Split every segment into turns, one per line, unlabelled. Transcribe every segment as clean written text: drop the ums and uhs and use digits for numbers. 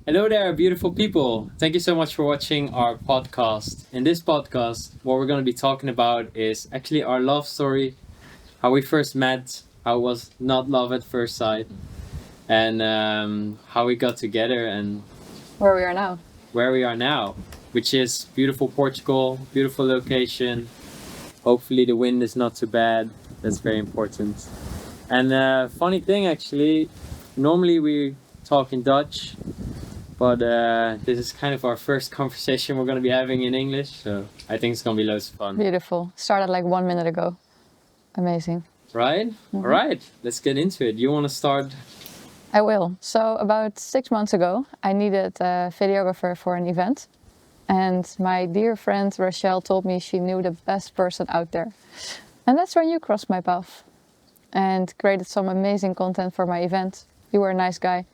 Hello there, beautiful people. Thank you so much for watching our podcast. In this podcast, what we're going to be talking about is actually our love story, how we first met, how it was not love at first sight, and how we got together and
Where we are now.
where we are now, which is beautiful Portugal, beautiful location. Hopefully, the wind is not too bad. That's very important. And funny thing, actually, normally we talk in Dutch. But this is kind of our first conversation we're going to be having in English, so I think it's going to be loads of fun.
Beautiful. Started like 1 minute ago. Amazing.
Right? All right, let's get into it. You want to start?
I will. So about 6 months ago, I needed a videographer for an event. And my dear friend Rochelle told me she knew the best person out there. And that's when you crossed my path and created some amazing content for my event. You were a nice guy.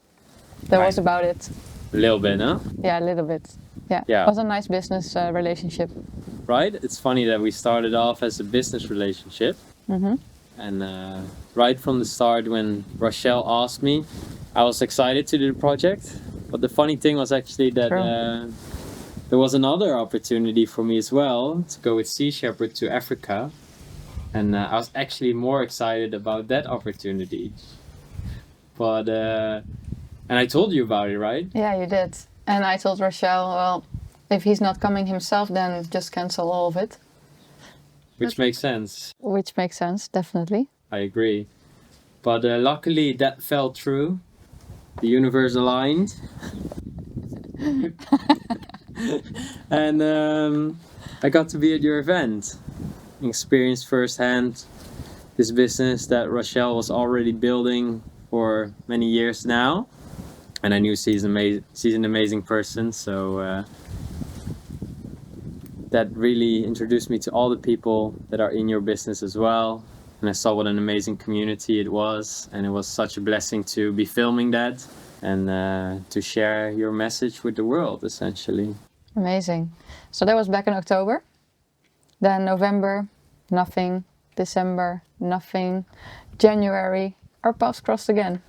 That was about it.
A little bit, huh?
Yeah, a little bit. Yeah.
Yeah.
It was a nice business relationship.
Right? It's funny that we started off as a business relationship.
Mm-hmm.
And right from the start, when Rochelle asked me, I was excited to do the project. But the funny thing was actually that there was another opportunity for me as well to go with Sea Shepherd to Africa. And I was actually more excited about that opportunity. But, and I told you about it, right?
Yeah, you did. And I told Rochelle, well, if he's not coming himself, then just cancel all of it.
Which makes sense.
Which makes sense, definitely.
I agree. But luckily that fell through. The universe aligned. And I got to be at your event. Experienced firsthand this business that Rochelle was already building for many years now. And I knew she's an amazing person, so that really introduced me to all the people that are in your business as well. And I saw what an amazing community it was, and it was such a blessing to be filming that and to share your message with the world, essentially.
Amazing. So that was back in October. Then November, nothing. December, nothing. January, our paths crossed again.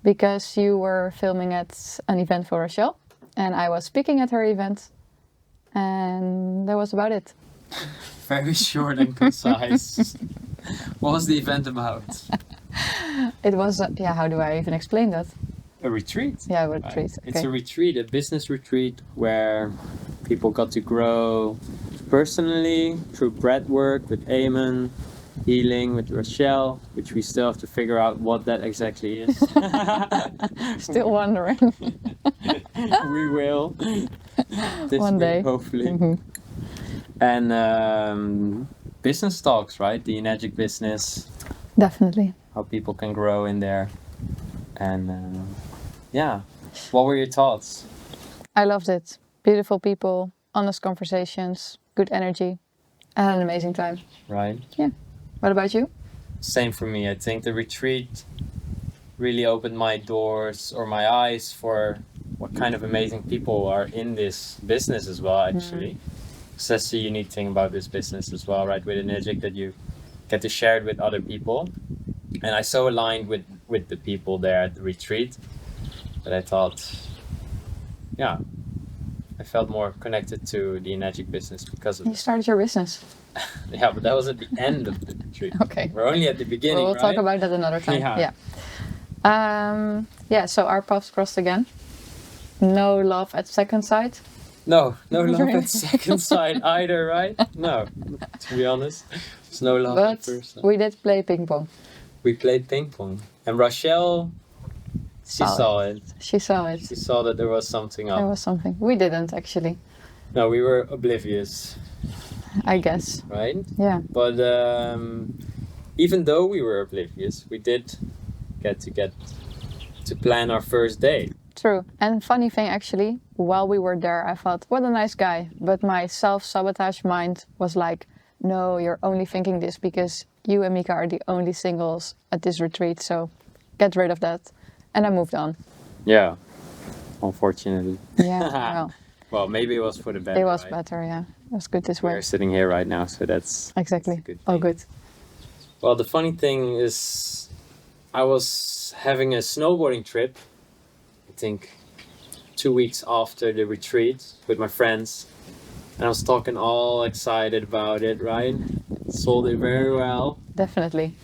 Because you were filming at an event for Rochelle, and I was speaking at her event, and that was about it.
Very short and concise. What was the event about?
It was, how do I even explain that?
A retreat.
Yeah, a retreat.
Right.
Okay.
It's a retreat, a business retreat where people got to grow personally through breath work with Eamon, healing with Rochelle, which we still have to figure out what that exactly is.
Still wondering.
We will. This
One
week,
day.
hopefully.
Mm-hmm.
And business talks, right? The Enagic business,
Definitely.
how people can grow in there. And yeah, what were your thoughts?
I loved it. Beautiful people, honest conversations, good energy. I had an amazing time.
Right?
Yeah. What about you?
Same for me. I think the retreat really opened my doors or my eyes for what kind of amazing people are in this business as well, actually. So that's the unique thing about this business as well, right? With Enagic, that you get to share it with other people. And I so aligned with the people there at the retreat that I thought, yeah, I felt more connected to the Enagic business because of
You
it.
started your business.
Yeah, but that was at the end of the retreat.
Okay.
We're only at the beginning,
We'll
right?
talk about that another time.
Yeah.
So our paths crossed again. No love at second sight.
No love at second sight either, right? No, to be honest, there's no love at
But
first sight.
we did play ping pong.
We played ping pong, and Rochelle, she saw it.
She saw it.
She saw that there was something
There
up.
was something. We didn't actually,
No, we were oblivious,
I guess.
right?
Yeah.
But even though we were oblivious, we did get to plan our first date.
True. And funny thing actually, while we were there, I thought, what a nice guy. But my self-sabotage mind was like, no, you're only thinking this because you and Mika are the only singles at this retreat. So get rid of that. And I moved on.
Yeah, unfortunately.
Yeah, well,
Well, maybe it was for the better.
it was
right?
better, yeah. It was good this
We're
way.
sitting here right now, so that's
Exactly.
a good
Oh,
thing.
good.
Well, the funny thing is, I was having a snowboarding trip, I think 2 weeks after the retreat with my friends. And I was talking all excited about it, right? Sold it very well.
Definitely.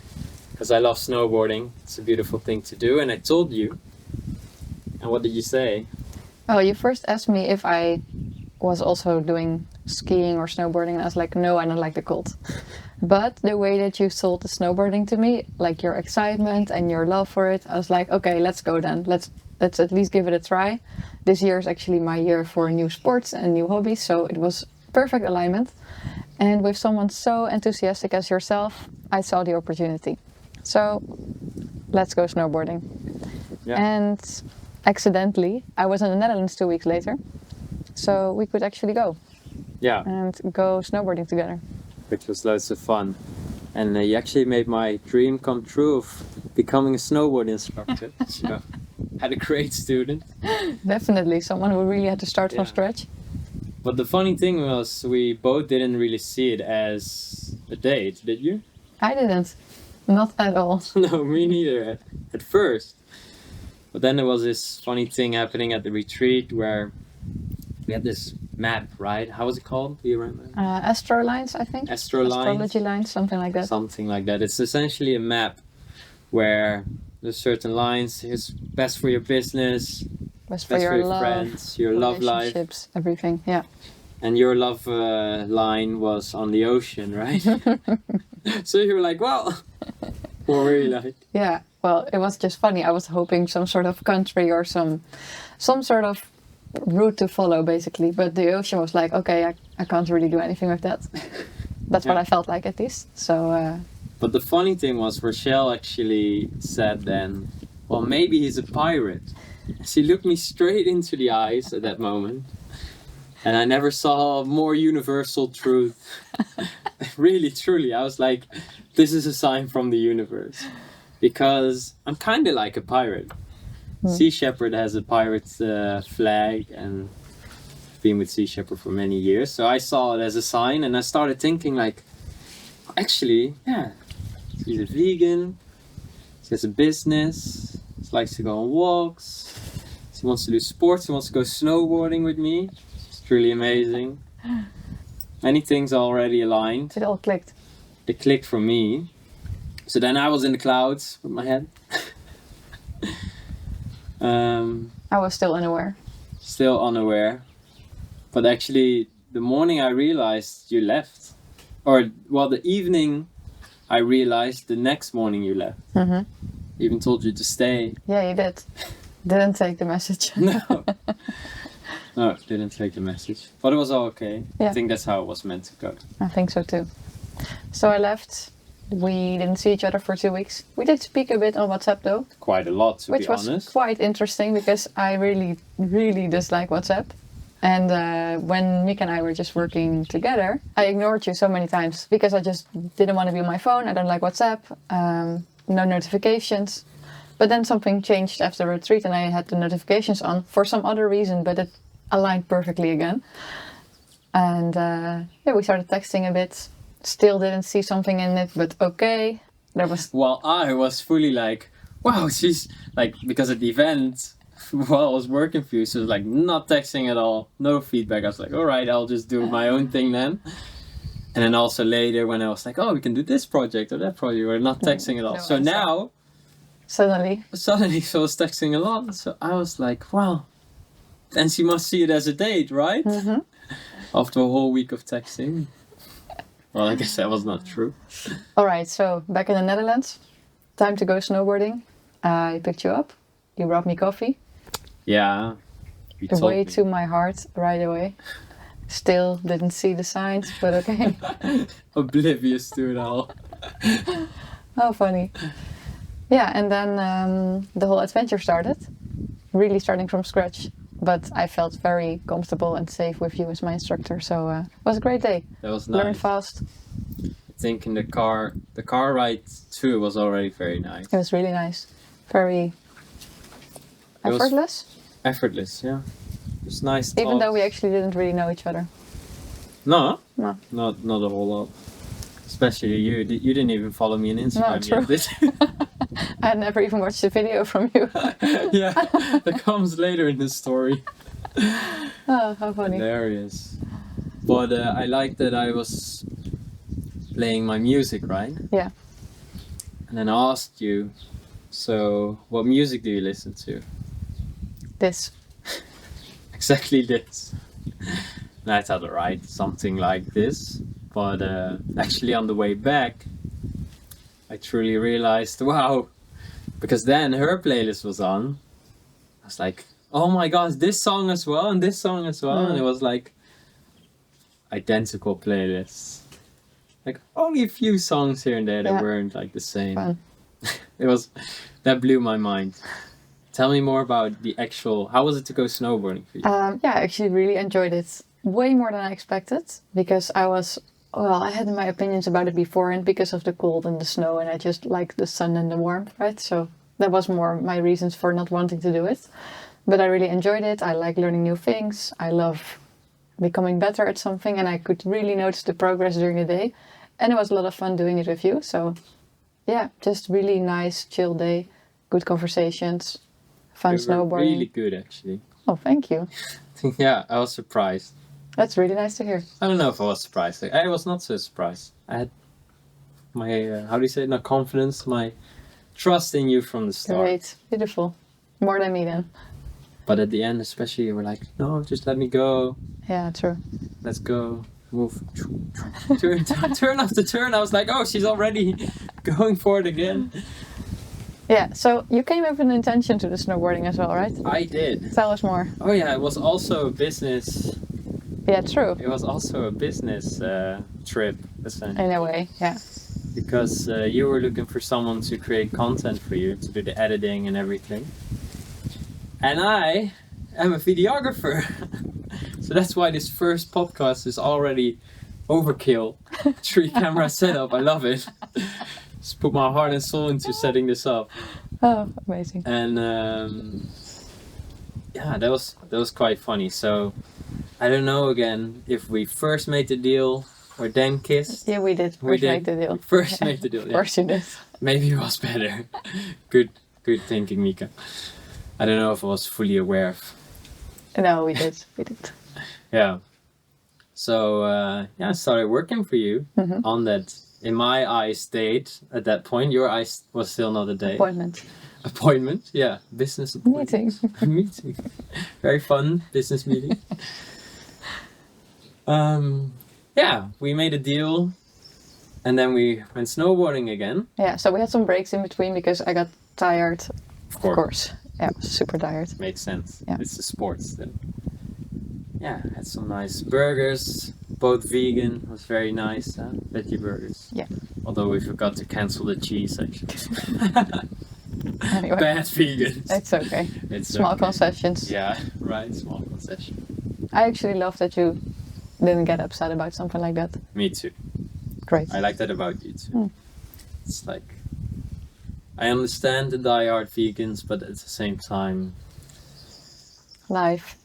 Because I love snowboarding. It's a beautiful thing to do. And I told you. And what did you say?
Oh, you first asked me if I was also doing skiing or snowboarding, and I was like, no, I don't like the cold. But the way that you sold the snowboarding to me, like your excitement and your love for it, I was like, okay, let's go then. Let's at least give it a try. This year is actually my year for new sports and new hobbies, so it was perfect alignment. And with someone so enthusiastic as yourself, I saw the opportunity. So let's go snowboarding.
Yeah.
And accidentally, I was in the Netherlands 2 weeks later, so we could actually go.
Yeah.
And go snowboarding together.
Which was loads of fun. And you actually made my dream come true of becoming a snowboard instructor. So, had a great student.
Definitely, someone who really had to start from scratch.
But the funny thing was, we both didn't really see it as a date, did you?
I didn't. Not at all.
No, me neither at first. But then there was this funny thing happening at the retreat where we had this map, right? How was it called? Do you remember?
Astro lines, I think. Astrology lines, something like that.
Something like that. It's essentially a map where there's certain lines. Here's best for your business,
Best for your love,
friends, your love life,
relationships, everything. Yeah.
and your love line was on the ocean, right? So you were like, well, what were you like?
Yeah. Well, it was just funny. I was hoping some sort of country or some sort of route to follow, basically. But the ocean was like, okay, I can't really do anything with that. That's what I felt like, at least. So.
But the funny thing was, Rochelle actually said then, well, maybe he's a pirate. She looked me straight into the eyes at that moment. And I never saw a more universal truth. Really, truly. I was like, this is a sign from the universe. Because I'm kind of like a pirate. Sea Shepherd has a pirate flag, and I've been with Sea Shepherd for many years. So I saw it as a sign, and I started thinking like, actually, yeah, she's a vegan, she has a business, she likes to go on walks, she wants to do sports, she wants to go snowboarding with me. It's truly amazing. Many things are already aligned.
It all clicked.
It clicked for me. So then I was in the clouds with my head.
I was still unaware.
Still unaware. But actually, the morning I realized you left. Or, well, the evening I realized the next morning you left.
Mm-hmm.
Even told you to stay.
Yeah, you did. Didn't take the message.
No. No, didn't take the message. But it was all okay.
Yeah.
I think that's how it was meant to go.
I think so too. So I left. We didn't see each other for 2 weeks. We did speak a bit on WhatsApp though.
Quite a lot, to
which
be honest.
was quite interesting because I really, really dislike WhatsApp. And when Mika and I were just working together, I ignored you so many times because I just didn't want to be on my phone. I don't like WhatsApp, no notifications. But then something changed after the retreat and I had the notifications on for some other reason, but it aligned perfectly again. And yeah, we started texting a bit. Still didn't see something in it, but okay. There was.
Well, I was fully like, wow, she's like, because at the event, while I was working for you, she was like not texting at all, no feedback. I was like, all right, I'll just do my own thing then. And then also later when I was like, oh, we can do this project or that project, we're not texting at all.
No,
so now,
suddenly
she was texting a lot. So I was like, wow. And she must see it as a date, right?
Mm-hmm.
After a whole week of texting. Well, I guess that was not true.
All right, so back in the Netherlands, time to go snowboarding. I picked you up. You brought me coffee.
Yeah. You
The
told
way
me.
to my heart right away. Still didn't see the signs, but okay.
Oblivious to it all.
How funny. Yeah, and then the whole adventure started. Really starting from scratch. But I felt very comfortable and safe with you as my instructor. So it was a great day.
That was nice.
Learned fast.
I think in the car ride too was already very nice.
It was really nice. Very
It was
effortless.
Effortless, yeah. It was nice.
Even though we
talks.
actually didn't really know each other.
No,
No.
not a whole lot. Especially you. You didn't even follow me on Instagram
true.
yet, did you?
I had never even watched a video from you.
Yeah, that comes later in the story.
Oh, how funny.
Hilarious. But I like that I was playing my music, right?
Yeah.
And then I asked you, so what music do you listen to?
This.
Exactly this. And I thought, right, something like this. But actually on the way back, I truly realized, wow, because then her playlist was on. I was like, oh my gosh, this song as well and this song as well. And it was like identical playlists. Like only a few songs here and there that weren't like the same.
Fun.
That blew my mind. Tell me more about the actual, how was it to go snowboarding for you?
Yeah, I actually really enjoyed it. Way more than I expected because I had my opinions about it beforehand because of the cold and the snow, and I just like the sun and the warmth, right? So that was more my reasons for not wanting to do it. But I really enjoyed it. I like learning new things. I love becoming better at something, and I could really notice the progress during the day. And it was a lot of fun doing it with you. So yeah, just really nice, chill day, good conversations, fun
You were
snowboarding.
really good actually.
Oh, thank you.
Yeah, I was surprised.
That's really nice to hear.
I don't know if I was surprised. I was not so surprised. I had my, how do you say it, not confidence, my trust in you from the start.
Great, beautiful. More than me then.
But at the end especially, you were like, no, just let me go.
Yeah, true.
Let's go. Move. Turn after turn. I was like, oh, she's already going for it again.
Yeah, so you came with an intention to the snowboarding as well, right?
I did.
Tell us more.
Oh yeah, it was also a business.
Yeah, true.
It was also a business trip, essentially.
In a way, yeah.
Because you were looking for someone to create content for you, to do the editing and everything. And I am a videographer. So that's why this first podcast is already overkill. 3-camera setup, I love it. Just put my heart and soul into setting this up.
Oh, amazing.
And yeah, that was quite funny. So I don't know again if we first made the deal or then kissed.
Yeah, we did. First make the deal.
First made the deal. Yeah.
First you did.
Maybe it was better. Good thinking, Mika. I don't know if I was fully aware of.
No, we did. We did.
Yeah. So I started working for you on that. In my eyes, date at that point. Your eyes was still not a date. Appointment. Yeah, business appointment. Meeting. Very fun business meeting. Yeah, we made a deal, and then we went snowboarding again.
Yeah, so we had some breaks in between because I got tired. Of course. Yeah, I was super tired.
Makes sense.
Yeah.
It's the sports then. Yeah, had some nice burgers, both vegan. It was very nice, veggie burgers.
Yeah.
Although we forgot to cancel the cheese actually.
Anyway.
Bad vegans.
It's okay.
It's
Small
okay.
concessions.
Yeah, right, small concession.
I actually love that you didn't get upset about something like that.
Me too.
Great.
I like that about you too. It's like, I understand the diehard vegans, but at the same time, life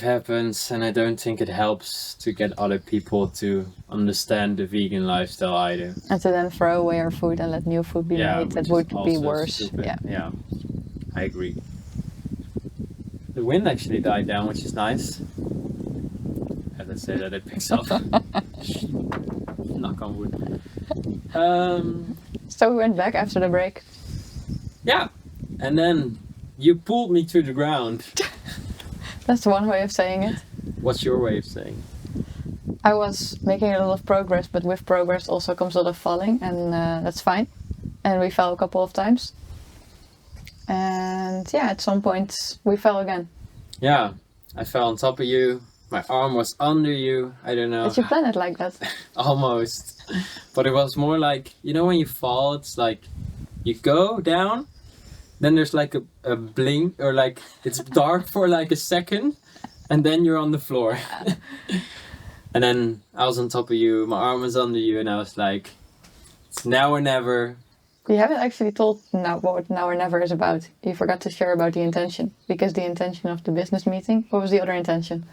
happens, and I don't think it helps to get other people to understand the vegan lifestyle either.
And to then throw away our food and let new food be made, that would be worse.
Stupid.
Yeah.
Yeah, I agree. The wind actually died down, which is nice. I have to say that it picks up. Knock on wood.
So we went back after the break.
Yeah, and then you pulled me to the ground.
That's one way of saying it.
What's your way of saying?
I was making a lot of progress, but with progress also comes a lot of falling, and that's fine. And we fell a couple of times. And yeah, at some point we fell again.
Yeah, I fell on top of you. My arm was under you. I don't know.
Did you plan it like that?
Almost. But it was more like, you know when you fall, it's like you go down, then there's like a blink, or like it's dark for like a second, and then you're on the floor. And then I was on top of you, my arm was under you, and I was like, it's now or never.
You haven't actually told what now or never is about. You forgot to share about the intention. Because the intention of the business meeting, what was the other intention?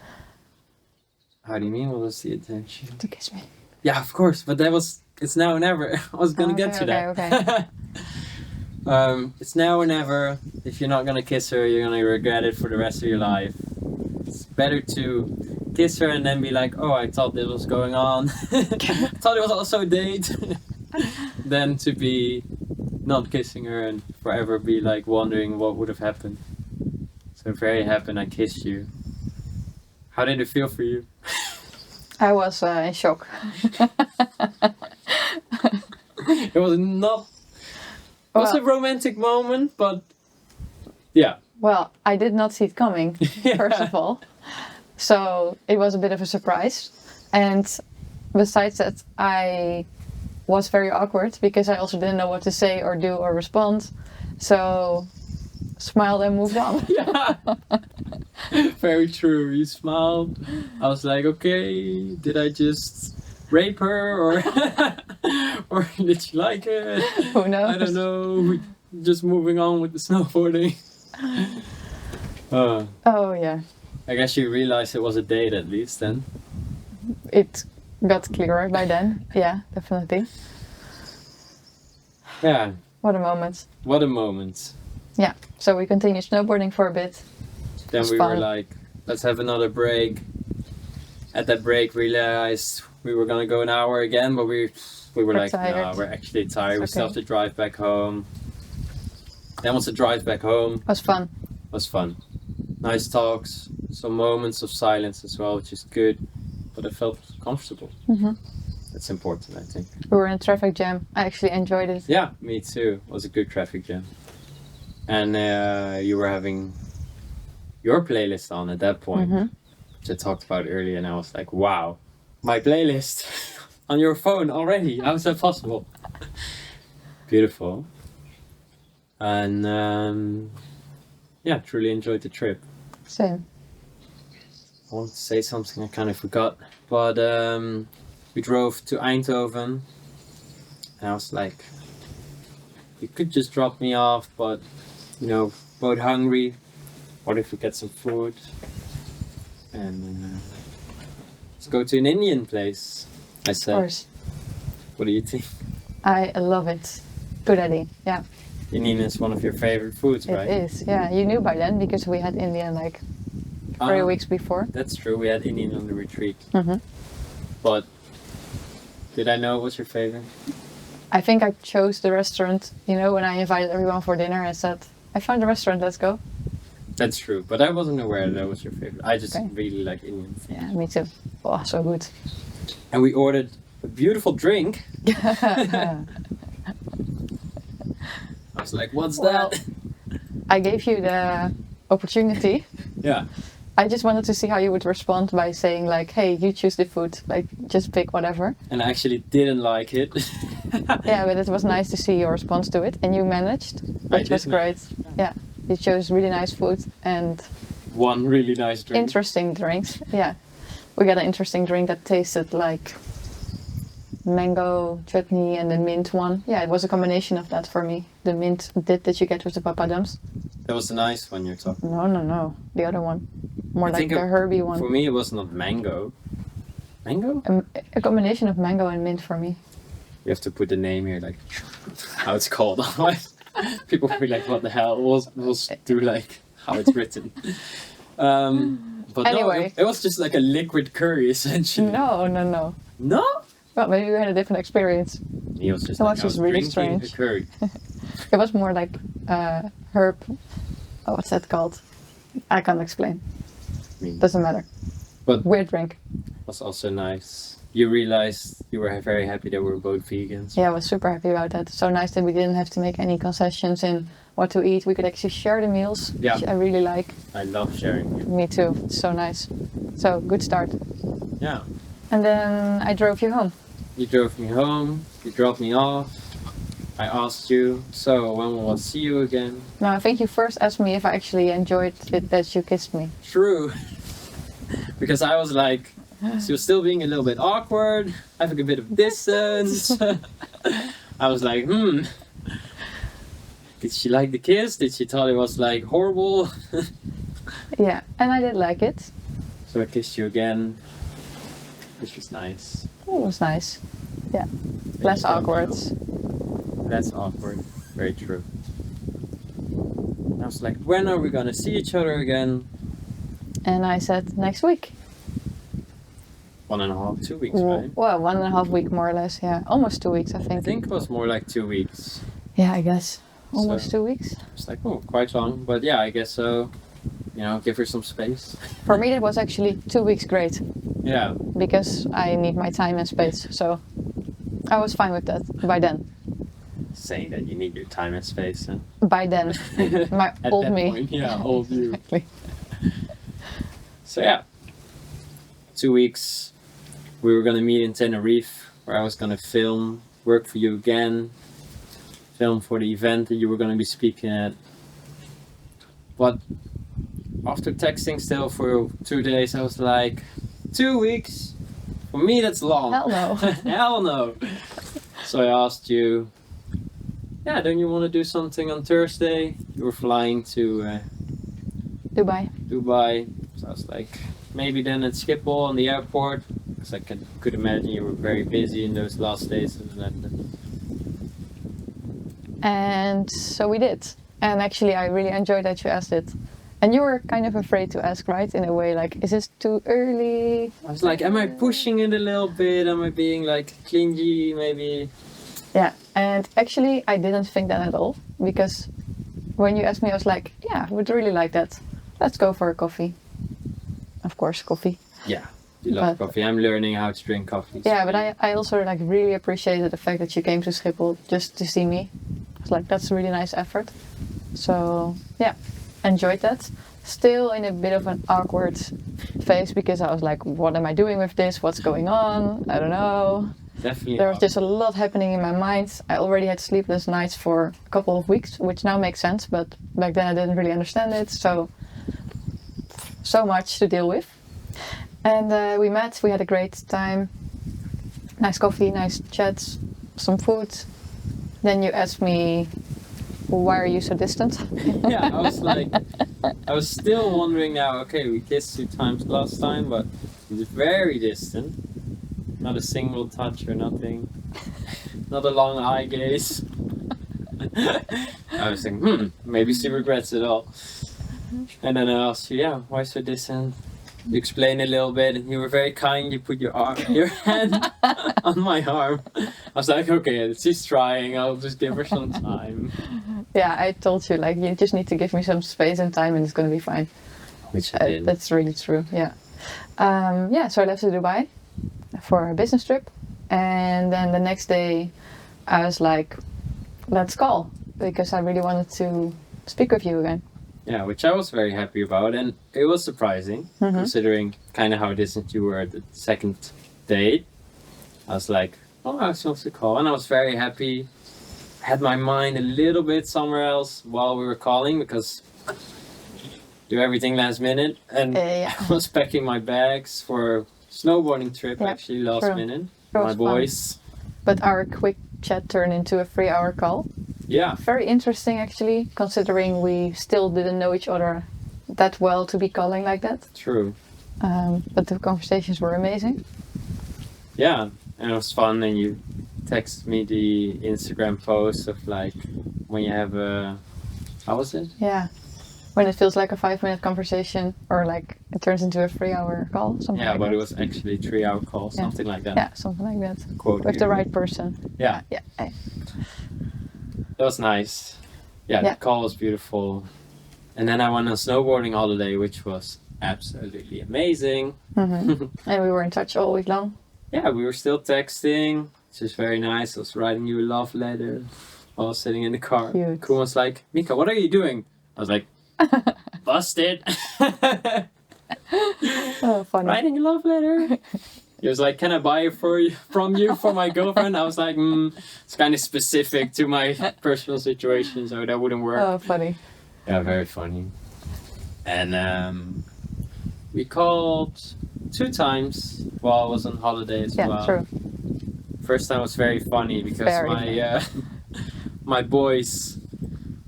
How do you mean, what was the intention?
To kiss me.
Yeah, of course, but that was, it's now or never. I was gonna get to that.
Okay.
It's now or never. If you're not gonna kiss her, you're gonna regret it for the rest of your life. It's better to kiss her and then be like, oh, I thought this was going on. Thought it was also a date. Than to be not kissing her and forever be like wondering what would have happened. So very happy I kissed you. How did it feel for you?
I was in shock.
It was not. It was a romantic moment, but yeah.
Well, I did not see it coming, first of all. So it was a bit of a surprise. And besides that, I was very awkward because I also didn't know what to say or do or respond. So smiled and moved on.
Yeah. Very true. You smiled. I was like, okay, did I just rape her or or did she like it?
Who knows?
I don't know. Just moving on with the snowboarding.
Oh yeah.
I guess you realized it was a date at least then.
It got clearer by then. Yeah, definitely.
Yeah.
What a moment.
What a moment.
Yeah. So we continued snowboarding for a bit.
Then
was
we
fun.
were like, let's have another break. At that break, we realized we were gonna go an hour again, but we were
We're
like,
tired.
no, we're actually tired. We
It's
still
okay.
have to drive back home. Then once the drive back home
It was fun.
was fun. Nice talks, some moments of silence as well, which is good. But I felt comfortable.
Hmm.
That's important, I think.
We were in a traffic jam. I actually enjoyed it.
Yeah, me too. It was a good traffic jam. And you were having your playlist on at that point,
Mhm.
which I talked about earlier, and I was like, wow, my playlist on your phone already. How is that possible? Beautiful. And yeah, truly enjoyed the trip.
Same.
I wanted to say something I kind of forgot, but we drove to Eindhoven, and I was like, you could just drop me off, but you know, both hungry. What if we get some food? And let's go to an Indian place. I
Of
said,
course.
what do you think?
I love it. Good idea. Yeah,
Indian is one of your favorite foods,
it
right?
is. Yeah, you knew by then because we had Indian like 3
Ah,
weeks before.
That's true. We had Indian on the retreat,
Hmm.
but did I know it was your favorite?
I think I chose the restaurant, you know, when I invited everyone for dinner. I said, I found the restaurant, let's go.
That's true, but I wasn't aware that was your favorite. I just
Okay.
really like Indian food.
Yeah, me too. Oh, so good.
And we ordered a beautiful drink. I was like, what's
Well,
that?
I gave you the opportunity.
Yeah.
I just wanted to see how you would respond by saying like, hey, you choose the food, like just pick whatever.
And I actually didn't like it.
Yeah, but it was nice to see your response to it, and you managed, which was
did
great. Yeah, you chose really nice food and
One really nice drink.
interesting drinks. Yeah, we got an interesting drink that tasted like mango chutney and the mint one. Yeah, it was a combination of that for me. The mint dip that you get with the papadums.
That was the nice one you're talking
No, the other one, more
I
like
think
the herby one.
For me, it was not mango. Mango?
A combination of mango and mint for me.
You have to put the name here, like how it's called. Otherwise, people will be like, "What the hell?" We'll do like how it's written. But
Anyway.
no, it was just like a liquid curry essentially.
No.
No?
Well, maybe we had a different experience.
He was just
It
like,
was
I was
just really
drinking
strange.
a curry.
It was more like herb. Oh, what's that called? I can't explain.
I mean,
Doesn't matter.
But-
Weird drink.
was also nice. You realized you were very happy that we were both vegans.
Yeah, I was super happy about that. So nice that we didn't have to make any concessions in what to eat. We could actually share the meals,
Yeah.
which I really like.
I love sharing.
Me too. It's so nice. So good start.
Yeah.
And then I drove you home.
You drove me home. You dropped me off. I asked you, so when will I see you again?
Now I think you first asked me if I actually enjoyed it that you kissed me.
True. Because I was like, she was still being a little bit awkward, having a bit of distance. I was like, did she like the kiss? Did she thought it was like horrible?
Yeah, and I did like it.
So I kissed you again, which was nice.
It was nice. Yeah,
Then
less
you dropped me
awkward.
off. Less awkward. Very true. I was like, when are we gonna see each other again?
And I said, next week.
1.5, 2 weeks, right?
Well, 1.5 week more or less, yeah. Almost 2 weeks, I
I
think.
think it was more like 2 weeks.
Yeah, I guess. Almost
So-
2 weeks.
It's like, oh, quite long. But yeah, I guess so. You know, give her some space.
For me, that was actually 2 weeks great
Yeah.
because I need my time and space. So I was fine with that by then.
Saying that you need your time and space. Huh?
By then, my
At
old
that
me.
point, yeah, old you.
Exactly.
So yeah, 2 weeks. We were gonna meet in Tenerife, where I was gonna film, work for you again, film for the event that you were gonna be speaking at. But after texting still for 2 days, I was like, 2 weeks? For me, that's long.
Hell no.
Hell no. So I asked you, yeah, don't you want to do something on Thursday? You were flying to
Dubai.
Dubai. So I was like, maybe then at Schiphol on the airport. Because I could imagine you were very busy in those last days of London.
And so we did. And actually, I really enjoyed that you asked it. And you were kind of afraid to ask, right? In a way, like, is this too early?
I was like, am I pushing it a little bit? Am I being like clingy maybe?
Yeah. And actually, I didn't think that at all. Because when you asked me, I was like, yeah, I would really like that. Let's go for a coffee. Of course, coffee.
Yeah, you love
But-
coffee. I'm learning how to drink coffee.
Yeah, but I also like really appreciated the fact that you came to Schiphol just to see me. I was like, that's a really nice effort. So yeah, enjoyed that. Still in a bit of an awkward phase because I was like, what am I doing with this? What's going on? I don't know.
Definitely.
There was just a lot happening in my mind. I already had sleepless nights for a couple of weeks, which now makes sense, but back then I didn't really understand it. So much to deal with. And we met, we had a great time. Nice coffee, nice chats, some food. Then you asked me, why are you so distant?
Yeah, I was like, I was still wondering now, okay, we kissed 2 times last time, but it's very distant. Not a single touch or nothing. Not a long eye gaze. I was thinking, maybe she regrets it all. And then I asked you, yeah, why so distant? You explained a little bit, and you were very kind. You put your hand on my arm. I was like, okay, she's trying. I'll just give her some time.
Yeah, I told you, like, you just need to give me some space and time and it's going to be fine.
Which I did.
That's really true, yeah. So I left to Dubai for a business trip. And then the next day, I was like, let's call. Because I really wanted to speak with you again.
Yeah, which I was very happy about, and it was surprising, considering kind of how distant you were at the second date. I was like, oh, I was supposed to call, and I was very happy. I had my mind a little bit somewhere else while we were calling, because do everything last minute, and
Yeah.
I was packing my bags for a snowboarding trip,
Yeah,
actually, last
true.
minute.
That
My
was fun.
boys.
But our quick chat turned into a 3-hour call.
Yeah,
Very interesting, actually, considering we still didn't know each other that well to be calling like that.
true.
But the conversations were amazing.
Yeah, and it was fun, and you texted me the Instagram post of like when you have a, how was it?
Yeah. When it feels like a 5-minute conversation or like it turns into a 3-hour call, something
Yeah,
like
but
that.
it was actually 3-hour call,
Yeah.
something like that.
Yeah, something like that.
Quote
With
you.
the right person.
Yeah,
Yeah.
that was nice. Yeah,
Yeah.
the call was beautiful. And then I went on a snowboarding holiday, which was absolutely amazing.
And we were in touch all week long.
Yeah, we were still texting, which is very nice. I was writing you a love letter while I was sitting in the car.
Cute.
Kuhn was like, Mika, what are you doing? I was like, busted.
Oh, funny.
Writing a love letter. He was like, can I buy it from you for my girlfriend? I was like, it's kind of specific to my personal situation, so that wouldn't work.
Oh, funny.
Yeah, very funny. And we called 2 times while I was on holiday as
Yeah,
well.
true.
First time was very funny because
Very
my my boys,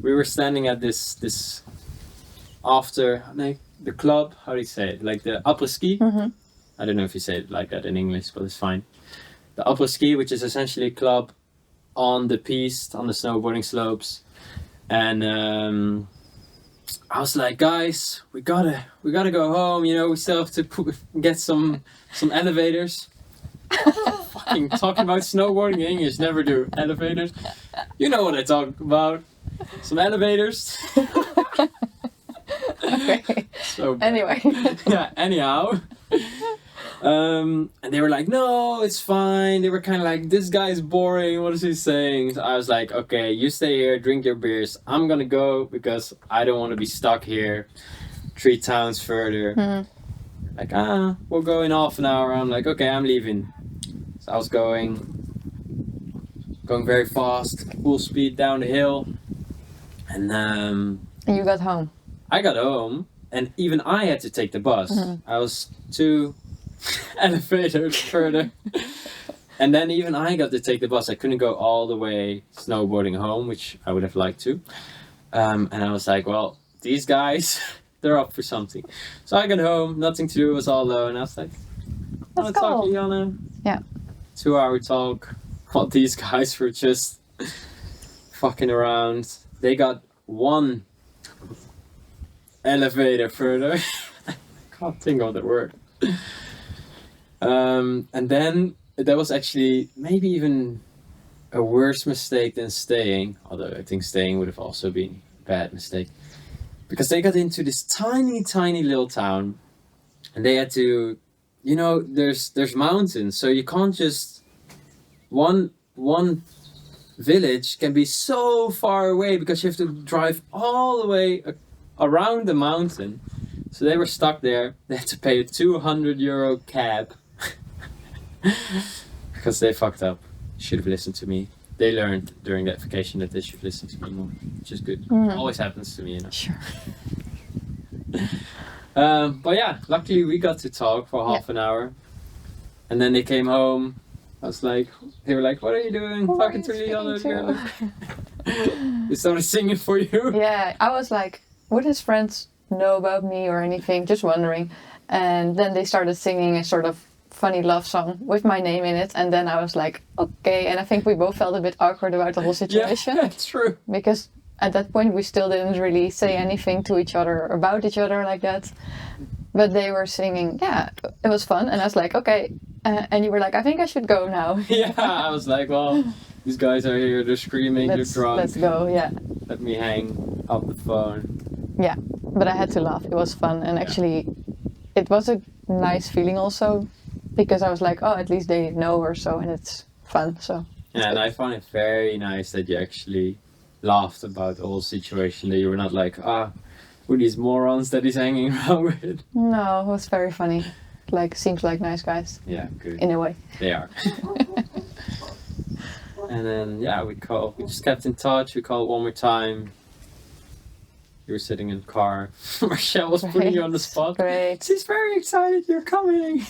we were standing at this after like the club. How do you say it? Like the après ski. I don't know if you say it like that in English, but it's fine. The après ski, which is essentially a club on the piste, on the snowboarding slopes, and I was like, guys, we gotta go home. You know, we still have to get some elevators. Fucking talking about snowboarding in English, never do elevators. You know what I talk about? Some elevators.
Okay.
So
Anyway.
yeah. Anyhow. And they were like, no, it's fine. They were kind of like, this guy's boring. What is he saying? So I was like, okay, you stay here, drink your beers. I'm gonna go because I don't want to be stuck here 3 towns further. Like, we'll go in half an hour. I'm like, okay, I'm leaving. So I was going very fast, full speed down the hill. And
And you got home.
I got home, and even I had to take the bus. I was 2 elevators further. And then even I got to take the bus. I couldn't go all the way snowboarding home, which I would have liked to. And I was like, well, these guys, they're up for something. So I got home, nothing to do, it was all alone. I was like,
Let's
talk
go.
to Lianne.
Yeah.
2-hour talk. While these guys were just fucking around. They got 1 elevator further. I can't think of the word. And then that was actually maybe even a worse mistake than staying. Although I think staying would have also been a bad mistake. Because they got into this tiny, tiny little town. And they had to, you know, there's mountains. So you can't just, one village can be so far away because you have to drive all the way around the mountain. So they were stuck there. They had to pay a €200 cab because they fucked up. Should have listened to me. They learned during that vacation that they should listen to me more, which is good. Always happens to me, you know.
Sure.
But yeah, luckily we got to talk for half an hour, and then they came home. I was like, they were like, "What are you doing?
Who
Talking
are
to
you
Lianne
speaking
again?" They started singing for you.
Yeah, I was like, would his friends know about me or anything? Just wondering. And then they started singing a sort of funny love song with my name in it. And then I was like, okay. And I think we both felt a bit awkward about the whole situation.
Yeah, true.
Because at that point we still didn't really say anything to each other about each other like that. But they were singing, yeah, it was fun. And I was like, okay. And you were like, I think I should go now.
Yeah, I was like, well, these guys are here, they're screaming, they're drunk.
Let's go, yeah.
Let me hang up the phone.
Yeah, but I had to laugh. It was fun. And actually, it was a nice feeling also. Because I was like, oh, at least they know or so. And it's fun, so.
Yeah, and I found it very nice that you actually laughed about the whole situation. That you were not like, who are these morons that he's hanging around with?
No, it was very funny. Like, seems like nice guys.
Yeah, good.
In a way.
They are. And then, yeah, we just kept in touch. We called one more time. You were sitting in the car. Marcel was putting you on the spot.
Great.
She's very excited you're coming.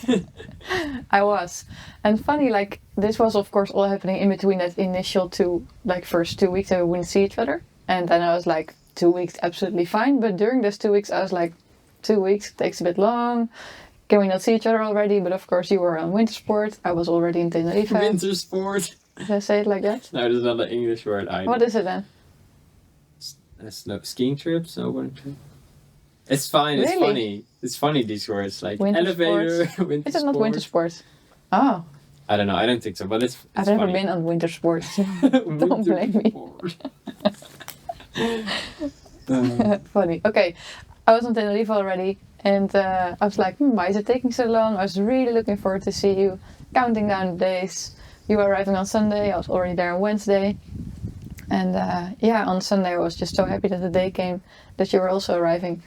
I was. And funny, like, this was of course all happening in between that initial first 2 weeks that we wouldn't see each other. And then I was like, 2 weeks, absolutely fine. But during those 2 weeks, I was like, 2 weeks takes a bit long. Can we not see each other already? But of course, you were on winter sport. I was already in Tenerife.
Winter sport.
Did I say it like that?
No, there's not an English word either.
What is it then?
Skiing trip, snowboarding trip. It's fine. It's
Really?
funny. It's funny these words like
Winter
elevator,
sports.
winter
Is it
sport.
not winter sports? Oh,
I don't know. I don't think so, but it's
I've never
funny.
been on winter sports. Don't blame me. Funny. Okay, I was on Tenerife already, and I was like, why is it taking so long? I was really looking forward to see you. Counting down the days. You were arriving on Sunday. I was already there on Wednesday. And on Sunday I was just so happy that the day came that you were also arriving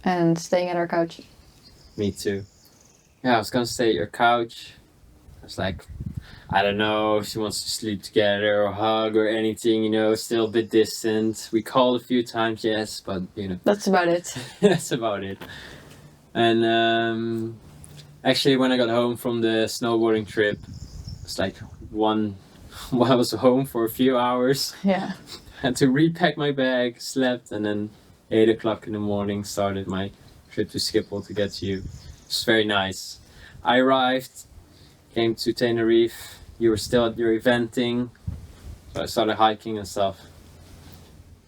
and staying at our couch.
Me too. Yeah, I was gonna stay at your couch. I was like, I don't know if she wants to sleep together or hug or anything, you know, still a bit distant. We called a few times, yes, but you know.
That's about it.
That's about it. And actually when I got home from the snowboarding trip, it's like I was home for a few hours.
Yeah.
Had to repack my bag, slept, and then 8 o'clock in the morning started my trip to Schiphol to get to you. It's very nice. I arrived, came to Tenerife. You were still at your eventing, so I started hiking and stuff.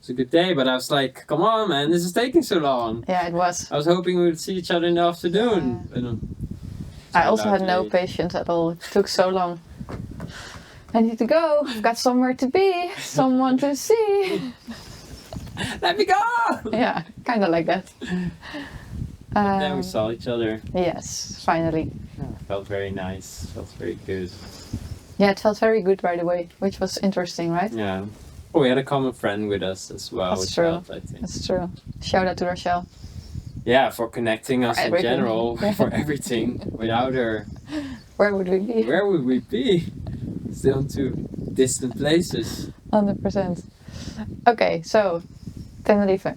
it's a good day, but I was like, come on, man, this is taking so long.
Yeah, it was.
I was hoping we would see each other in the afternoon.
I also had no patience at all. It took so long. I need to go. I've got somewhere to be, someone to see.
Let me go!
Yeah, kind of like that.
Then we saw each other.
Yes, finally.
Felt very nice. Felt very good.
Yeah, it felt very good right away, which was interesting, right?
Yeah. Oh, we had a common friend with us as well.
That's true.
Helped, I think.
That's true. Shout out to Rochelle.
Yeah, for connecting us in
everything.
general, for everything. Without her,
where would we be?
Where would we be? Still in two distant places.
100%. Okay, so Tenerife.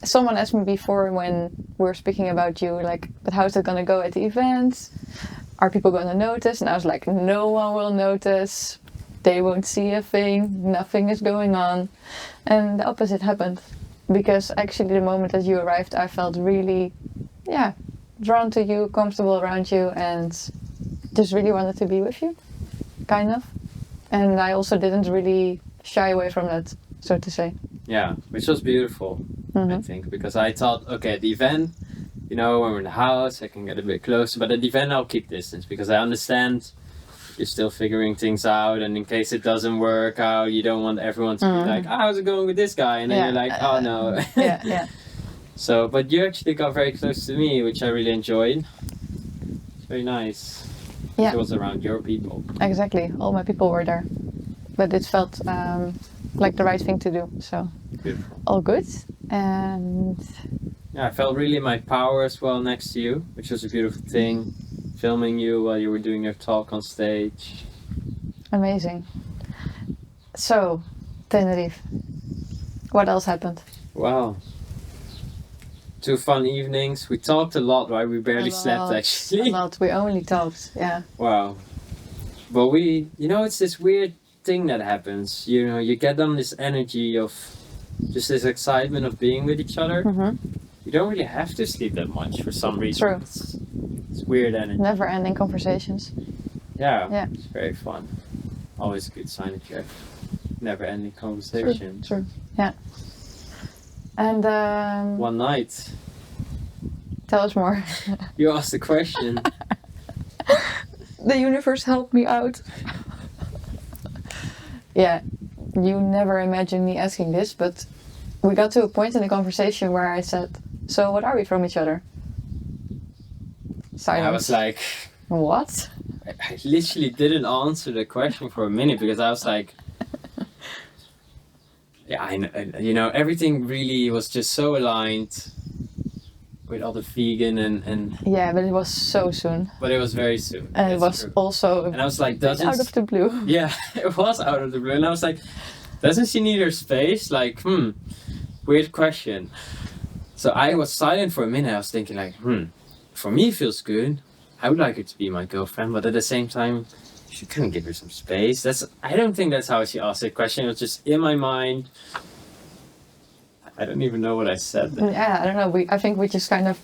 Someone asked me before when we were speaking about you, like, but how's it gonna go at the event? Are people gonna notice? And I was like, no one will notice. They won't see a thing. Nothing is going on. And the opposite happened. Because actually the moment that you arrived, I felt really, drawn to you, comfortable around you, and just really wanted to be with you, kind of. And I also didn't really shy away from that, so to say.
Yeah, which was beautiful, I think, because I thought, okay, at the event, when we're in the house, I can get a bit closer, but at the event I'll keep distance, because I understand you're still figuring things out, and in case it doesn't work out, you don't want everyone to be like, how's it going with this guy? And then you're like, oh no.
Yeah.
So, but you actually got very close to me, which I really enjoyed. It's very nice.
Yeah.
It was around your people.
Exactly. All my people were there. But it felt like the right thing to do. So,
beautiful.
All good. And
yeah, I felt really in my power as well next to you, which was a beautiful thing. Filming you while you were doing your talk on stage.
Amazing. So, Tenerife. What else happened?
Wow. 2 fun evenings. We talked a lot, right? We barely slept actually.
A lot. We only talked, yeah.
Wow. But it's this weird thing that happens. You get on this energy of just this excitement of being with each other. You don't really have to sleep that much for some reason.
True.
It's weird energy.
Never ending conversations.
Yeah. It's very fun. Always a good sign that you have never ending conversations.
True. Yeah. And
one night.
Tell us more.
You asked the question.
The universe helped me out. Yeah, you never imagined me asking this, but we got to a point in the conversation where I said, so what are we from each other? Silence.
I was like,
what?
I literally didn't answer the question for a minute because I was like, yeah, I know, everything really was just so aligned with all the vegan and
yeah, but it was so soon.
But it was very soon.
And it was also
and I was like,
out of the blue.
Yeah, it was out of the blue. And I was like, doesn't she need her space? Like, weird question. So I was silent for a minute. I was thinking like, for me it feels good. I would like her to be my girlfriend, but at the same time, she couldn't give her some space. I don't think that's how she asked the question. It was just in my mind. I don't even know what I said then.
Yeah, I don't know. I think we just kind of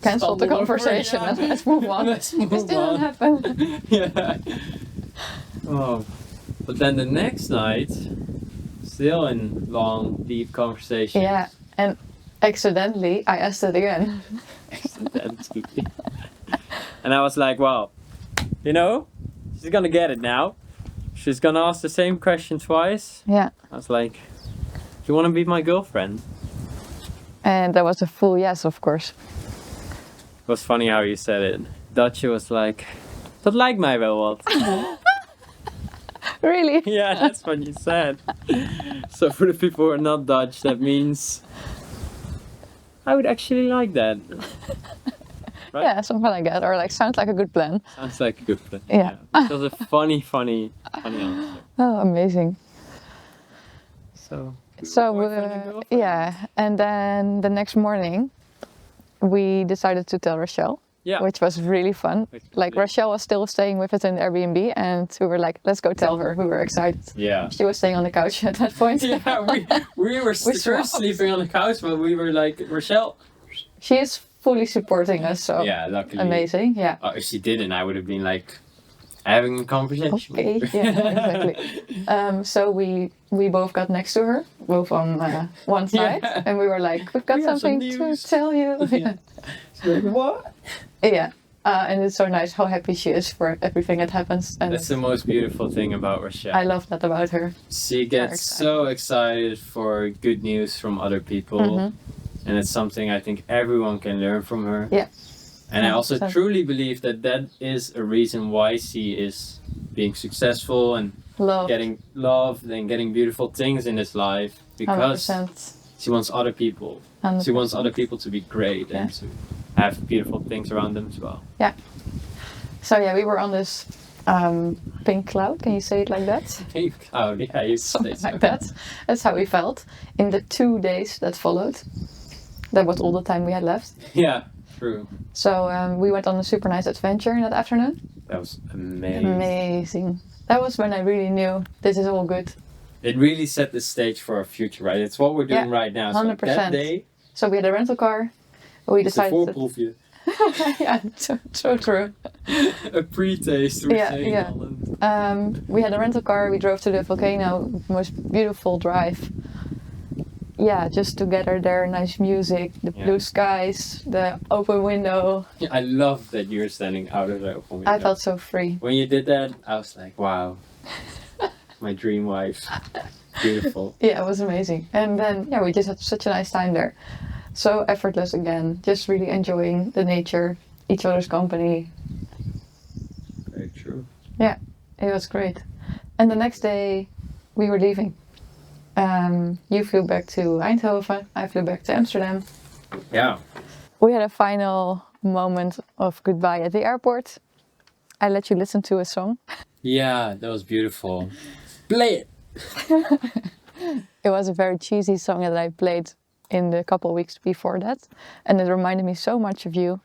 cancelled the conversation and let's move on.
Let's move
this didn't
on.
happen.
Yeah. Oh. But then the next night, still in long, deep conversation.
Yeah, and accidentally, I asked it again.
Accidentally. And I was like, well, she's gonna get it now. She's gonna ask the same question twice.
Yeah.
I was like, do you want to be my girlfriend?
And that was a full yes, of course.
It was funny how you said it. Dutje was like, dat lijkt mij wel wat.
Really?
Yeah, that's what you said. So for the people who are not Dutch, that means I would actually like that. Right?
Yeah, something like that. Or like, sounds like a good plan.
Sounds like a good plan.
Yeah.
It was a funny answer.
Oh, amazing.
So
yeah, and then the next morning we decided to tell Rochelle, which was really fun. Like Rochelle was still staying with us in the Airbnb and we were like, let's go tell her. We were excited.
Yeah.
She was staying on the couch at that point.
Yeah, we were first sleeping on the couch, but we were like, Rochelle.
She is fully supporting us, so
yeah, luckily.
amazing. Yeah.
If she didn't, I would have been like, having a conversation.
Okay, yeah, exactly. So we both got next to her, both on one side, and we were like, we've got
We have some
something to
news.
tell you.
Yeah. She's like, what?
Yeah. And it's so nice how happy she is for everything that happens. And
That's the most beautiful thing about Rochelle.
I love that about her.
She gets so excited for good news from other people. And it's something I think everyone can learn from her.
Yeah.
And I also
100%.
truly believe that that is a reason why she is being successful and
Love.
getting loved and getting beautiful things in this life, because
100%.
she wants other people. She wants other people to be great and to have beautiful things around them as well.
Yeah. So yeah, we were on this pink cloud. Can you say it like that?
Pink cloud, yeah, you say
Something
so.
like that. That's how we felt in the 2 days that followed. That was all the time we had left.
Yeah, true.
So we went on a super nice adventure in that afternoon.
That was amazing.
Amazing. That was when I really knew this is all good.
It really set the stage for our future, right? It's what we're doing right now. So
100%.
that day,
So we had a rental car. We
it's a
decided.
voorproefje.
Yeah, so true.
A pre-taste, we're
Yeah,
saying in
yeah.
Holland.
We had a rental car. We drove to the volcano. Most beautiful drive. Yeah, just together there, nice music, the blue skies, the open window.
Yeah, I love that you're standing out of the open window.
I felt so free.
When you did that, I was like, wow. My dream wife. Beautiful.
Yeah, it was amazing. And then, yeah, we just had such a nice time there. So effortless again, just really enjoying the nature, each other's company.
Very true.
Yeah, it was great. And the next day, we were leaving. You flew back to Eindhoven, I flew back to Amsterdam.
Yeah.
We had a final moment of goodbye at the airport. I let you listen to a song.
Yeah, that was beautiful. Play it!
It was a very cheesy song that I played in the couple of weeks before that. And it reminded me so much of you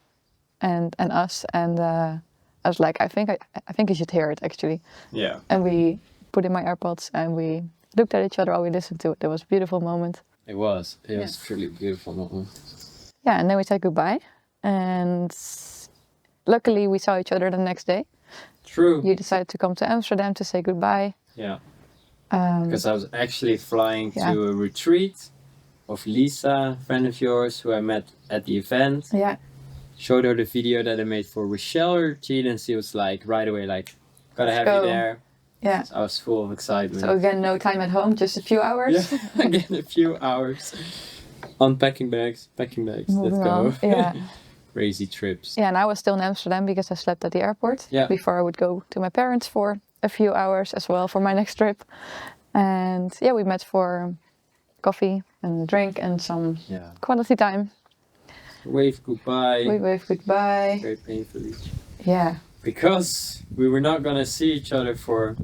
and us. And I was like, I think you should hear it actually.
Yeah.
And we put in my AirPods and we looked at each other while we listened to it. It was a beautiful moment.
It was. It was truly beautiful moment.
Yeah, and then we said goodbye. And luckily we saw each other the next day.
True.
You decided to come to Amsterdam to say goodbye.
Yeah. Because I was actually flying to a retreat of Lisa, a friend of yours, who I met at the event.
Yeah.
Showed her the video that I made for Rochelle retreat, and she was like, right away, like, gotta have you there.
Yeah.
So I was full of excitement.
So again, no time at home, just a few hours.
Yeah, again, a few hours. Unpacking bags, packing bags, let's go.
Yeah.
Crazy trips.
Yeah, and I was still in Amsterdam because I slept at the airport before I would go to my parents for a few hours as well for my next trip. And yeah, we met for coffee and a drink and some quality time.
Wave goodbye.
We waved goodbye.
Very painfully.
Yeah.
Because we were not gonna see each other for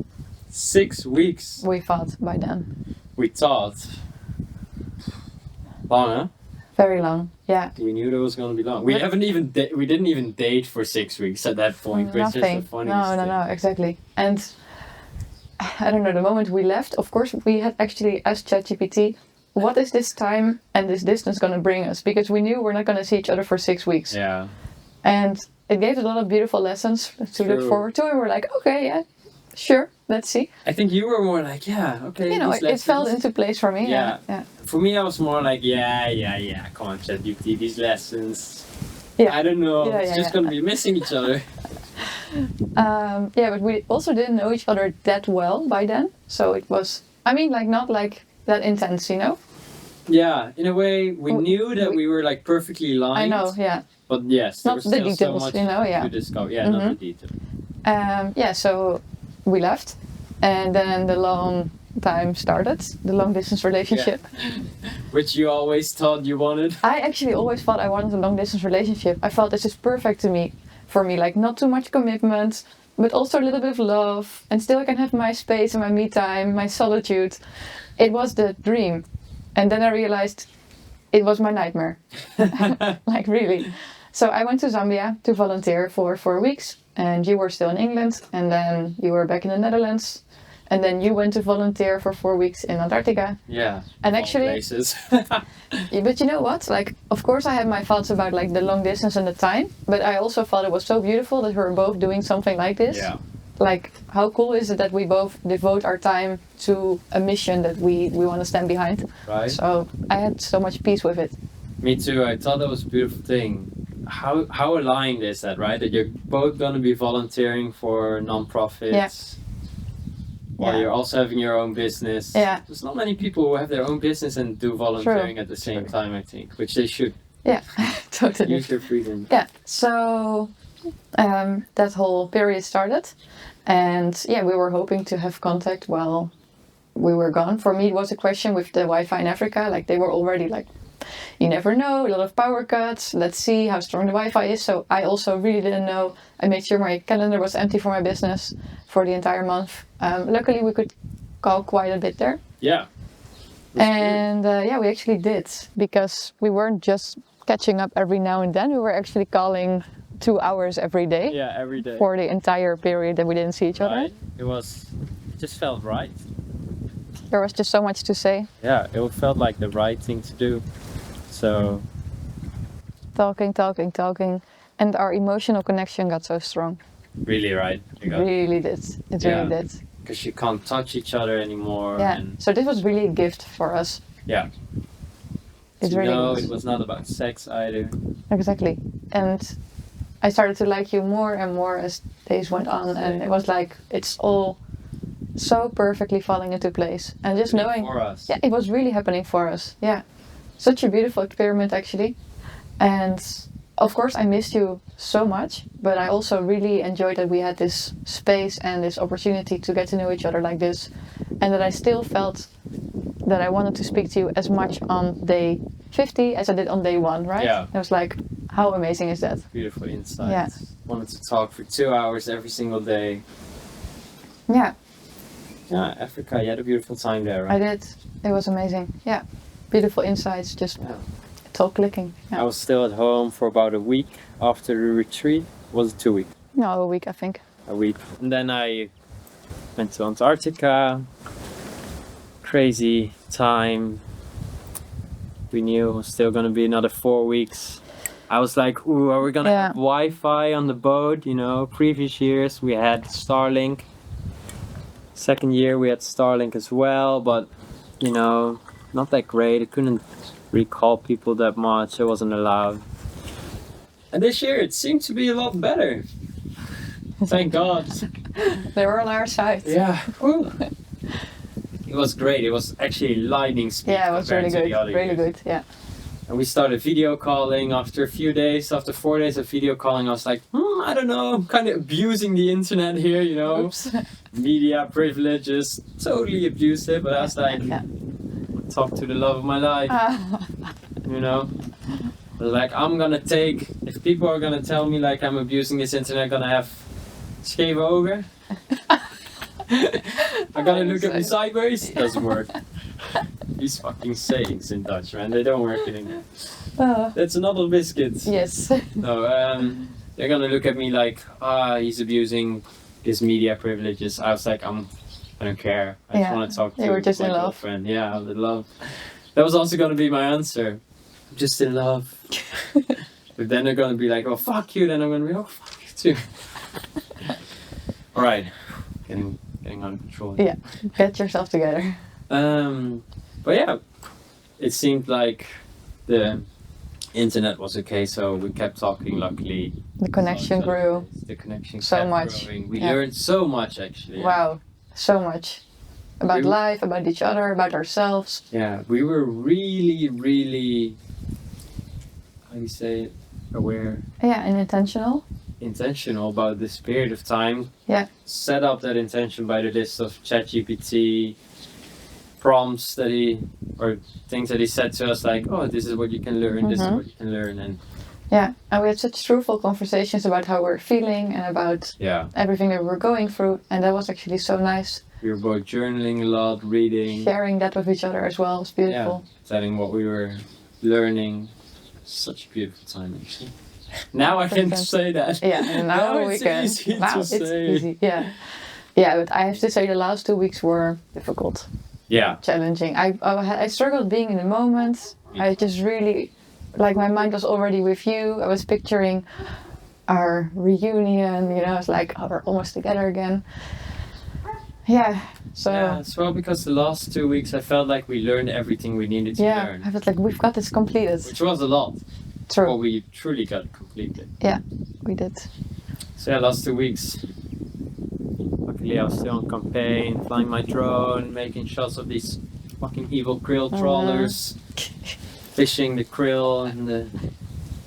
6 weeks.
We thought by then.
We thought. Long, huh?
Very long, yeah.
We knew it was gonna be long. We didn't even date for 6 weeks at that point, which is the
Nothing.
funniest thing.
No, exactly. And I don't know, the moment we left, of course, we had actually asked ChatGPT, what is this time and this distance going to bring us? Because we knew we're not going to see each other for 6 weeks.
Yeah.
And it gave us a lot of beautiful lessons to look forward to. And we're like, okay, yeah, sure, let's see.
I think you were more like, yeah, okay.
You know, it fell into place for me.
Yeah.
Yeah.
For me, I was more like, yeah. Come on, ChatGPT, these lessons.
Yeah.
I don't know. It's just gonna be missing each other.
Yeah, but we also didn't know each other that well by then. So it was, I mean, like not like that intense, you know?
Yeah, in a way, we knew that we were like perfectly aligned.
I know, yeah.
But yes, there
Not
was
the
still
details,
so much
you know, yeah.
to discover. Yeah, not the details.
Yeah, so we left. And then the long time started, the long distance relationship.
Yeah. Which you always thought you wanted.
I actually always thought I wanted a long distance relationship. I felt this is perfect for me, like not too much commitment, but also a little bit of love, and still I can have my space and my me time, my solitude. It was the dream. And then I realized it was my nightmare. Like really. So I went to Zambia to volunteer for 4 weeks, and you were still in England, and then you were back in the Netherlands. And then you went to volunteer for 4 weeks in Antarctica.
Yeah.
And actually,
places.
but you know what? Like, of course, I had my thoughts about like the long distance and the time. But I also thought it was so beautiful that we were both doing something like this.
Yeah.
like, how cool is it that we both devote our time to a mission that we want to stand behind?
Right.
So I had so much peace with it.
Me too. I thought that was a beautiful thing. How aligned is that, right? That you're both going to be volunteering for non-profits.
Yeah.
While
Yeah.
you're also having your own business.
Yeah.
There's not many people who have their own business and do volunteering at the same time, I think, which they should.
Yeah, totally.
Use your freedom.
Yeah, so that whole period started, and yeah, we were hoping to have contact while we were gone. For me, it was a question with the Wi-Fi in Africa. Like, they were already like, you never know, a lot of power cuts. Let's see how strong the Wi-Fi is. So I also really didn't know. I made sure my calendar was empty for my business for the entire month. Luckily, we could call quite a bit there.
Yeah.
And yeah, we actually did, because we weren't just catching up every now and then. We were actually calling 2 hours every day.
Yeah, every day.
For the entire period that we didn't see each other.
It just felt right.
There was just so much to say.
Yeah, it felt like the right thing to do. So
Talking. And our emotional connection got so strong.
really, right?
Really did. It really did.
Because you can't touch each other anymore.
Yeah.
And
So this was really a gift for us.
yeah.
It really was.
It was not about sex either.
Exactly. And I started to like you more and more as days went on, and it was like it's all so perfectly falling into place. And just knowing,
for us.
yeah, it was really happening for us. Yeah, such a beautiful experiment actually. And of course, I missed you so much, but I also really enjoyed that we had this space and this opportunity to get to know each other like this, and that I still felt that I wanted to speak to you as much on day 50 as I did on day 1, right?
Yeah.
I was like, how amazing is that?
Beautiful insights.
Yeah.
Wanted to talk for 2 hours every single day.
Yeah,
Yeah, Africa, you had a beautiful time there, right?
I did. It was amazing. Yeah, beautiful insights, just
Yeah.
it's all clicking. Yeah.
I was still at home for about a week after the retreat. Was it 2 weeks?
No, a week, I think.
A week. And then I went to Antarctica. Crazy time. We knew it was still gonna be another 4 weeks. I was like, ooh, are we gonna
Yeah.
have Wi-Fi on the boat? You know, previous years we had Starlink. Second year we had Starlink as well, but you know, not that great. I couldn't recall people that much. I wasn't allowed. And this year it seemed to be a lot better. Thank God.
They were on our side.
Yeah. It was great. It was actually lightning speed.
Yeah, it was
compared
really
to
good.
the other
Really
years.
good. Yeah.
And we started video calling after a few days. After 4 days of video calling, I was like, I don't know, I'm kind of abusing the internet here, you know.
Oops.
Media privileges, totally abused it. But I was like,
Yeah.
talk to the love of my life, you know. I was like, I'm gonna take, if people are gonna tell me like I'm abusing this internet, I'm gonna have scheve ogen. I gotta look at me sideways. Doesn't work. These fucking sayings in Dutch, man, they don't work anymore. That's another biscuit.
Yes.
No, they're gonna look at me like, he's abusing his media privileges. I was like, I don't care. I just
Yeah,
want to talk to
you were just
my
in love.
girlfriend. Yeah, I was in love. That was also gonna be my answer. I'm just in love. But then they're gonna be like, oh fuck you. Then I'm gonna be, oh fuck you too. All right, getting out of control.
Yeah. Get yourself together.
But yeah, it seemed like the internet was okay, so we kept talking. Luckily,
The connection grew.
The connection
so
kept
much.
growing. We
Yeah.
learned so much actually.
Wow. So much. About
We-
life, about each other, about ourselves.
Yeah, we were really, how do you say it? Aware,
Yeah, and intentional.
intentional about this period of time.
Yeah.
Set up that intention by the list of ChatGPT prompts that or things that he said to us, like, oh, this is what you can learn, this is what you can learn, and
Yeah. And we had such truthful conversations about how we're feeling and about
yeah,
everything that we're going through. And that was actually so nice.
we were both journaling a lot, reading,
Sharing that with each other as well was beautiful.
telling what we were learning. Such a beautiful time, actually. Now I can say that.
Yeah, and now we
it's
can.
easy
Now
to
it's
say.
easy. Yeah. Yeah, but I have to say the last 2 weeks were difficult,
Yeah,
challenging. I struggled being in the moment. I just really, like, my mind was already with you. I was picturing our reunion, you know, it's like, oh, we're almost together again. Yeah, so...
Yeah, as well, because the last 2 weeks I felt like we learned everything we needed to learn.
I felt like we've got this completed.
Which was a lot.
True.
But we truly got it completed.
Yeah, we did.
So yeah, last 2 weeks. Luckily I was still on campaign, flying my drone, making shots of these fucking evil krill trawlers, fishing the krill, and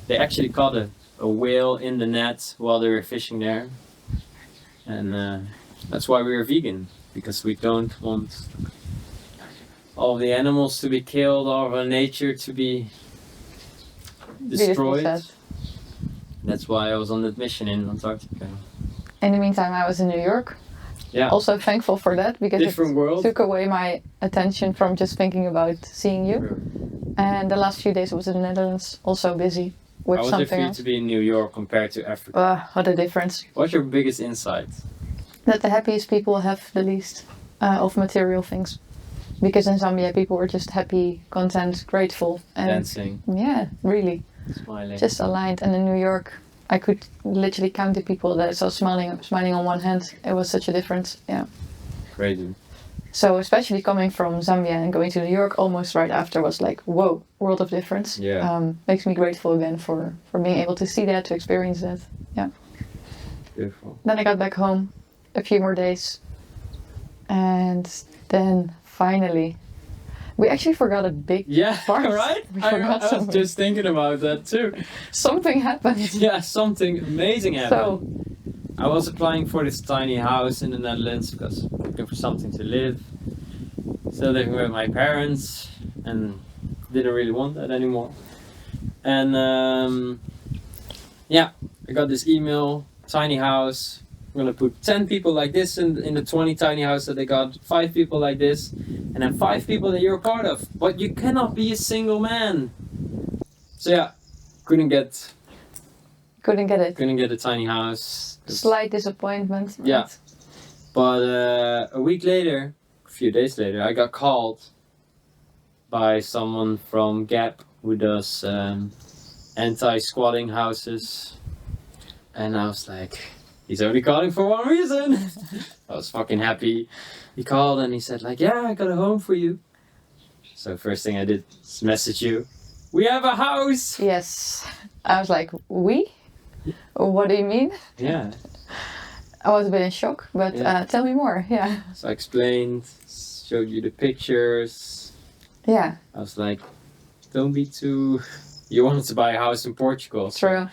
they actually caught a whale in the net while they were fishing there. And that's why we are vegan, because we don't want all the animals to be killed, all of our nature to be destroyed. That's why I was on that mission in Antarctica.
In the meantime, I was in New York.
Yeah.
Also thankful for that, because
Different
it
world.
took away my attention from just thinking about seeing you.
True.
And the last few days I was in the Netherlands, also busy with
How was it
something
for you
else.
to be in New York compared to Africa?
What a difference.
What's your biggest insight?
That the happiest people have the least of material things. Because in Zambia people were just happy, content, grateful. And
Dancing,
yeah, really.
smiling.
Just aligned. And in New York I could literally count the people that I saw smiling on one hand. It was such a difference. Yeah.
Crazy.
So especially coming from Zambia and going to New York almost right after was like, whoa, world of difference.
Yeah.
Makes me grateful again for being able to see that, to experience that. Yeah.
Beautiful.
Then I got back home, a few more days. And then finally, we actually forgot a big part.
Right?
We
I
forgot
was
something.
just thinking about that too.
Something happened.
Yeah, something amazing happened.
So,
I was applying for this tiny house in the Netherlands because looking for something to live. Still living with my parents and didn't really want that anymore. And yeah, I got this email, tiny house. I'm gonna put 10 people like this in the 20 tiny house that they got, 5 people like this, and then 5 people that you're a part of. But you cannot be a single man. So yeah, couldn't get a tiny house.
slight disappointment. But
Yeah. But a week later, a few days later, I got called by someone from Gap who does anti-squatting houses. And I was like, he's only calling for one reason. I was fucking happy. He called and he said like, yeah, I got a home for you. So first thing I did is message you. We have a house!
Yes. I was like, we? What do you mean?
Yeah.
I was a bit in shock, but
Yeah.
tell me more. Yeah.
So I explained, showed you the pictures.
Yeah,
I was like, don't be too... You wanted to buy a house in Portugal. so
true.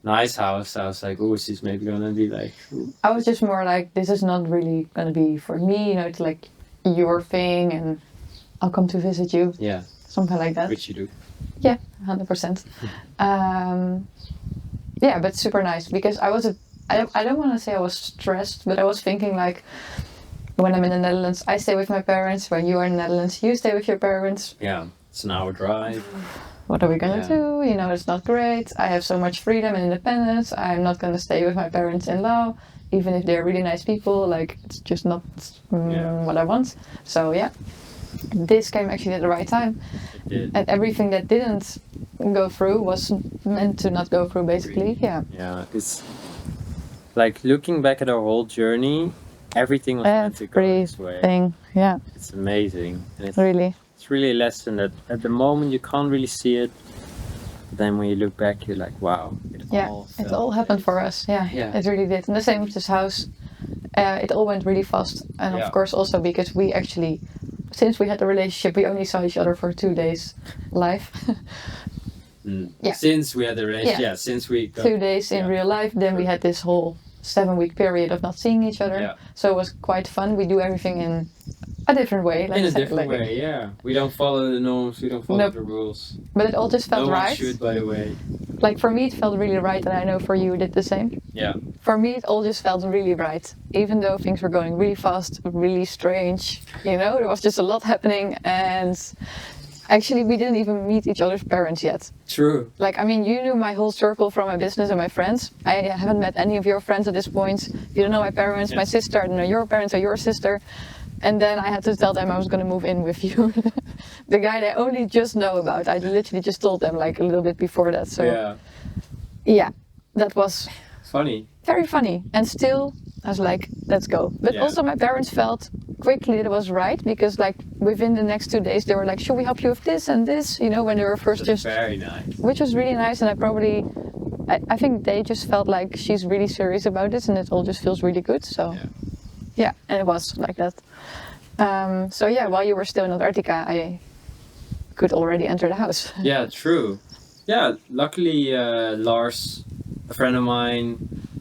Nice house. I was like, oh, she's maybe gonna be like... Ooh.
I was just more like, this is not really going to be for me, you know, it's like your thing and I'll come to visit you.
Yeah,
Something like that.
which you do.
Yeah, 100%. Yeah, but super nice because I don't want to say I was stressed, but I was thinking like, when I'm in the Netherlands, I stay with my parents. When you are in the Netherlands, you stay with your parents.
Yeah, it's an hour drive.
What are we gonna
Yeah.
do? You know, it's not great. I have so much freedom and independence. I'm not gonna stay with my parents-in-law, even if they're really nice people. Like, it's just not what I want. So yeah, this came actually at the right time.
It did.
And everything that didn't go through was meant to not go through, basically. Yeah.
Yeah, it's like looking back at our whole journey, everything was meant to go this way.
Everything. Yeah,
It's amazing. And it's
really.
really a lesson that at the moment you can't really see it. Then when you look back, you're like, wow.
It all happened for us. Yeah,
Yeah.
it really did. And the same with this house. It all went really fast. And
Yeah.
of course also because we actually, since we had the relationship, we only saw each other for 2 days live. Yeah.
Since we had the relationship,
Yeah.
since we got,
2 days in real life. Then we had this whole 7-week period of not seeing each other.
Yeah.
So it was quite fun. We do everything in a different way.
in a different way, yeah. We don't follow the norms, we don't follow
Nope.
the rules.
But it all just felt
No one
right.
should, by the way.
Like for me it felt really right, and I know for you it did the same.
Yeah.
For me, it all just felt really right. Even though things were going really fast, really strange, you know, there was just a lot happening. And actually, we didn't even meet each other's parents yet.
True.
Like, I mean, you knew my whole circle from my business and my friends. I haven't met any of your friends at this point. You don't know my parents, my sister, I don't know your parents or your sister. And then I had to tell them I was going to move in with you. The guy they only just know about. I literally just told them like a little bit before that. So
Yeah.
yeah, that was
Funny.
very funny. And still, I was like, let's go. But
Yeah.
also my parents felt quickly it was right, because like within the next 2 days, they were like, should we help you with this and this? You know, when they were first
That's
just,
very nice.
which was really nice. And I think they just felt like she's really serious about this, and it all just feels really good. So yeah, and it was like that. So yeah, while you were still in Antarctica, I could already enter the house.
Yeah, true. Yeah, luckily Lars, a friend of mine,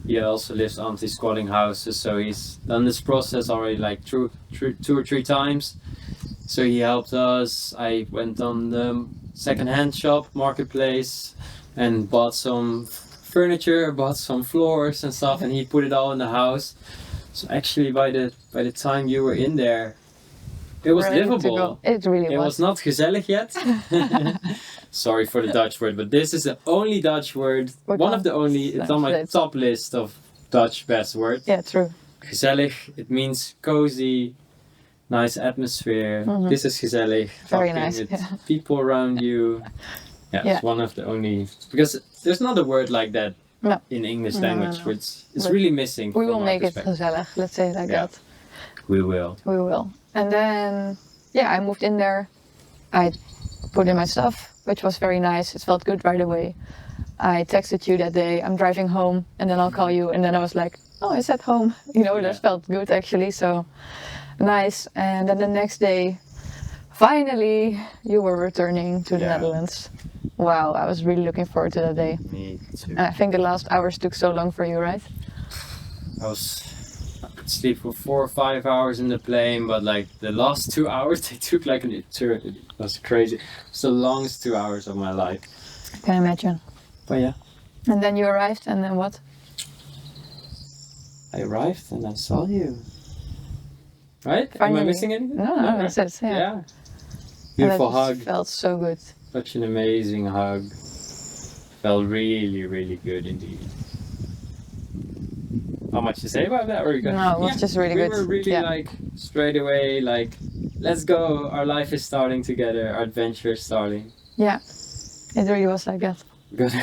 he also lives anti-squatting houses, so he's done this process already like two or three times. So he helped us. I went on the second-hand shop marketplace and bought some furniture, bought some floors and stuff, and he put it all in the house. So actually, by the time you were in there, it was
Ready to
livable.
go. It really
It was not gezellig yet. Sorry for the Dutch word, but this is the only Dutch word. One of the only. It's on my top list of Dutch best words.
Yeah, true.
Gezellig. It means cozy, nice atmosphere.
Mhm.
This is gezellig.
Very
Talking
nice,
with
yeah.
people around you. Yeah,
Yeah.
it's one of the only, because there's not a word like that
No.
in English
No,
language.
no.
It's
But
really missing.
We
from
will
my
make it
perspective.
gezellig, let's say it like
Yeah.
that.
We will.
We will. And then, yeah, I moved in there. I put in my stuff, which was very nice. It felt good right away. I texted you that day, I'm driving home, and then I'll call you. And then I was like, oh, it's at home. You know,
Yeah.
that felt good actually. So nice. And then the next day, finally, you were returning to the
Yeah.
Netherlands. Wow, I was really looking forward to that day.
Me too.
And I think the last hours took so long for you, right?
I could sleep for 4 or 5 hours in the plane, but like the last 2 hours, they took like an eternity. It was crazy. It's the longest 2 hours of my life.
I can imagine.
But yeah,
And then you arrived, and then what?
I arrived and I saw you. Right? Am
Finally.
I missing anything?
No, that's it. Yeah. And
Beautiful
that
hug.
just felt so good.
Such an amazing hug. Felt really, really good indeed. How much to say about that? Or you got-
No, it was just really
we
good.
were really
Yeah.
like straight away like, let's go. Our life is starting together. Our adventure is starting.
Yeah, it really was like that.
We got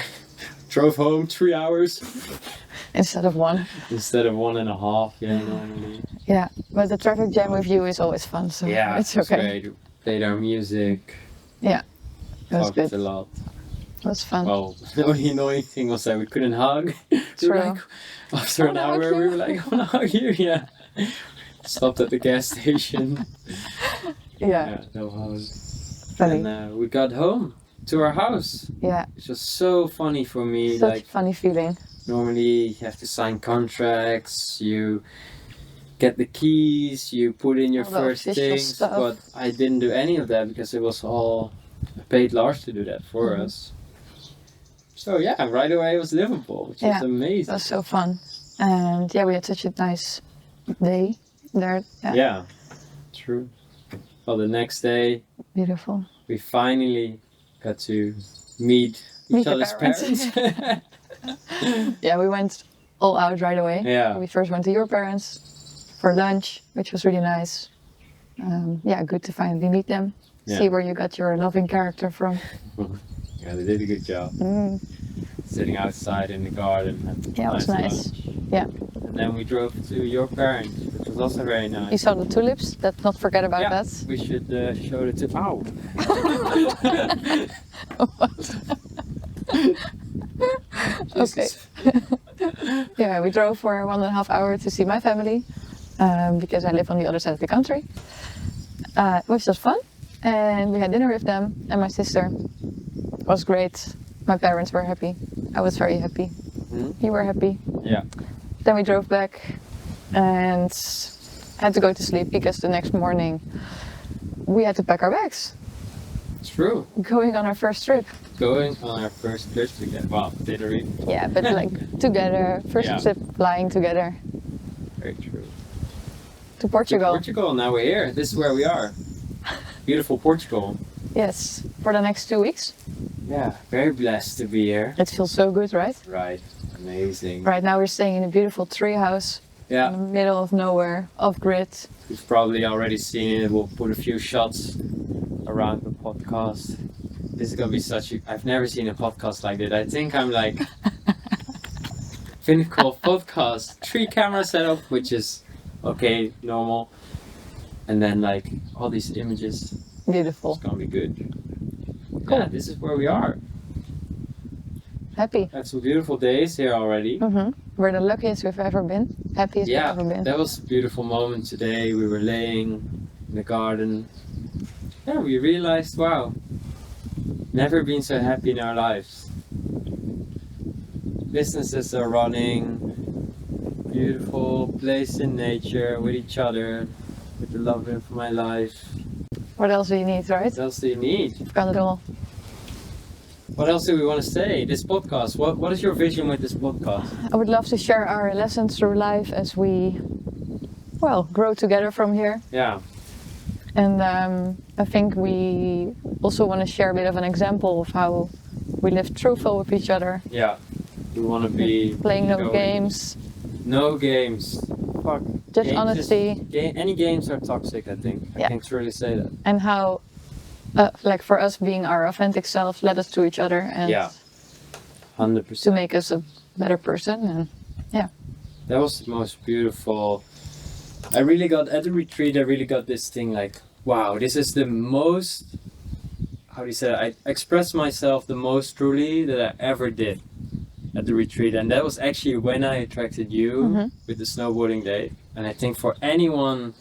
drove home 3 hours
Instead of one.
instead of 1.5. Yeah, normally.
Yeah, but the traffic jam with you is always fun, so
Yeah,
it's
it was
okay.
great. Played our music.
Yeah, it was
Talked
good.
a lot.
It was fun.
Well, the only annoying thing was that we couldn't hug. We were
True.
like, after an
I wanna
hour,
hug
we
you.
were like, I wanna hug you. Yeah. Stopped at the gas station.
Yeah,
no hug.
funny.
And we got home to our house.
Yeah,
It's just so funny for me.
such
Like,
a funny feeling.
normally you have to sign contracts, you get the keys, you put in your
All the
first
official
things,
stuff.
but I didn't do any of that because it was all, I paid Lars to do that for
Mhm.
us. So yeah, right away it was livable, which
Yeah,
was
It
amazing.
was so fun. And yeah, we had such a nice day there. Yeah,
Yeah, true. Well, the next day
beautiful.
we finally got to meet
Meet
each
your
other's
parents.
parents.
Yeah, we went all out right away.
Yeah.
We first went to your parents for lunch, which was really nice. Yeah, good to finally meet them.
Yeah.
See where you got your loving character from.
Yeah, they did a good job.
Mm.
Sitting outside in the garden. And
Yeah, it was nice.
lunch.
Yeah.
And then we drove to your parents, which was also very nice.
You saw the tulips. Let's not forget about
Yeah,
that.
we should show it to. Ow!
Okay. Yeah, we drove for 1.5 hours to see my family because I live on the other side of the country. Which was fun. And we had dinner with them and my sister. It was great. My parents were happy. I was very happy.
Mhm.
You were happy.
Yeah.
Then we drove back and had to go to sleep because the next morning we had to pack our bags.
True.
Going on our first trip.
Going on our first trip together. Well, literally.
Yeah, but like together. First
Yeah.
trip flying together
Very true.
to Portugal.
Portugal, now we're here. This is where we are. Beautiful Portugal.
Yes, for the next 2 weeks.
Yeah, very blessed to be here.
It feels so good, right?
Right. Amazing.
Right now we're staying in a beautiful tree house in
Yeah,
the middle of nowhere, off grid.
you've probably already seen it. We'll put a few shots around the podcast. This is gonna be such a. I've never seen a podcast like this. I think I'm like Pinnacle podcast, 3 camera setup, which is okay, normal, and then like all these images.
Beautiful.
It's gonna be good.
Cool.
Yeah, this is where we are.
Happy.
Had some beautiful days here already.
We're the luckiest we've ever been. Happiest we've ever been.
That was a beautiful moment today. We were laying in the garden. Yeah, we realized, wow, never been so happy in our lives. Businesses are running, beautiful place in nature with each other, with the love of my life.
What else do you need, right?
What else do you need?
We've got it all.
What else do we want to say? This podcast, what is your vision with this podcast?
I would love to share our lessons through life as we, well, grow together from here.
Yeah.
And I think we also want to share a bit of an example of how we live truthful with each other.
Yeah. We want to be
playing no games.
No games. Fuck.
Just
Games
honesty.
Any games are toxic, I think. I can truly say that.
And how, like for us being our authentic selves, led us to each other and
100%.
to make us a better person. And yeah.
That was the most beautiful. At the retreat, I really got this thing like, wow, this is the most, how do you say it? I expressed myself the most truly that I ever did at the retreat. And that was actually when I attracted you with the snowboarding day. And I think for everyone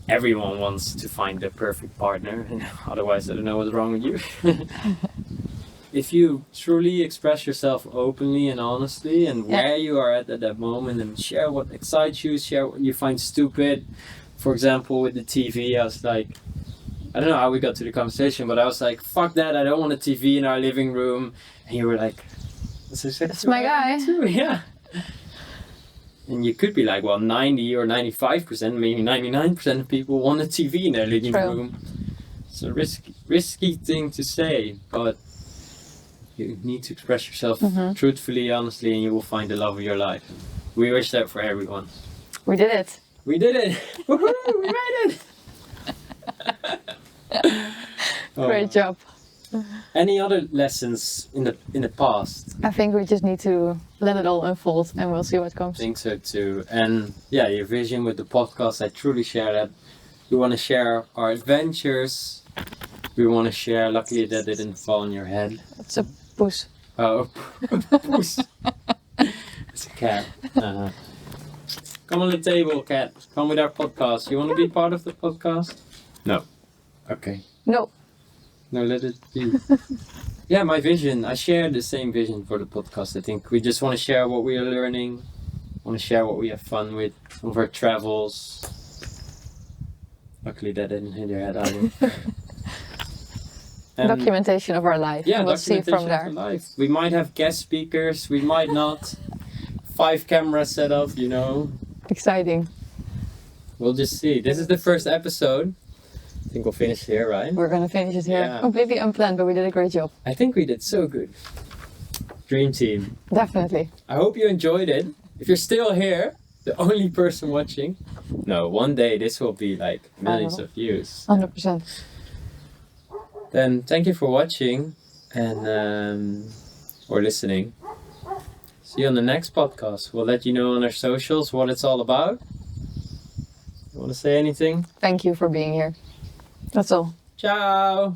wants to find the perfect partner. And otherwise, I don't know what's wrong with you. If you truly express yourself openly and honestly and where you are at that moment and share what excites you, share what you find stupid. For example, with the TV, I was like, I don't know how we got to the conversation, but I was like, fuck that, I don't want a TV in our living room. And you were like, that's
my guy.
Too. Yeah. And you could be like, well, 90 or 95%, maybe 99% of people want a TV in their living room. It's a risky thing to say, but you need to express yourself truthfully, honestly, and you will find the love of your life. We wish that for everyone.
We did it.
We did it. Woohoo! We made it.
Great job.
Any other lessons in the past?
I think we just need to let it all unfold, and we'll see what comes.
I think so too. And yeah, your vision with the podcast, I truly share that. We want to share our adventures. We want to share. Luckily, that didn't fall on your head.
It's a poes.
Oh, poes. It's a cat. Come on the table, cat. Come with our podcast. You want to be part of the podcast? No. Okay.
No.
No, let it be. Yeah, my vision. I share the same vision for the podcast. I think we just want to share what we are learning. Want to share what we have fun with of our travels. Luckily, that didn't hit your head either.
Documentation of our life.
Yeah,
we'll see from there.
Life. We might have guest speakers. We might not. 5 camera setup, you know.
Exciting.
We'll just see. This is the first episode. I think we'll finish here, right?
We're gonna finish it here.
Yeah.
Completely unplanned, but we did a great job.
I think we did so good. Dream team.
Definitely.
I hope you enjoyed it. If you're still here, the only person watching. No, one day this will be like millions of views.
100%.
Then thank you for watching and or listening. See you on the next podcast. We'll let you know on our socials what it's all about. You want to say anything?
Thank you for being here. That's all.
Ciao!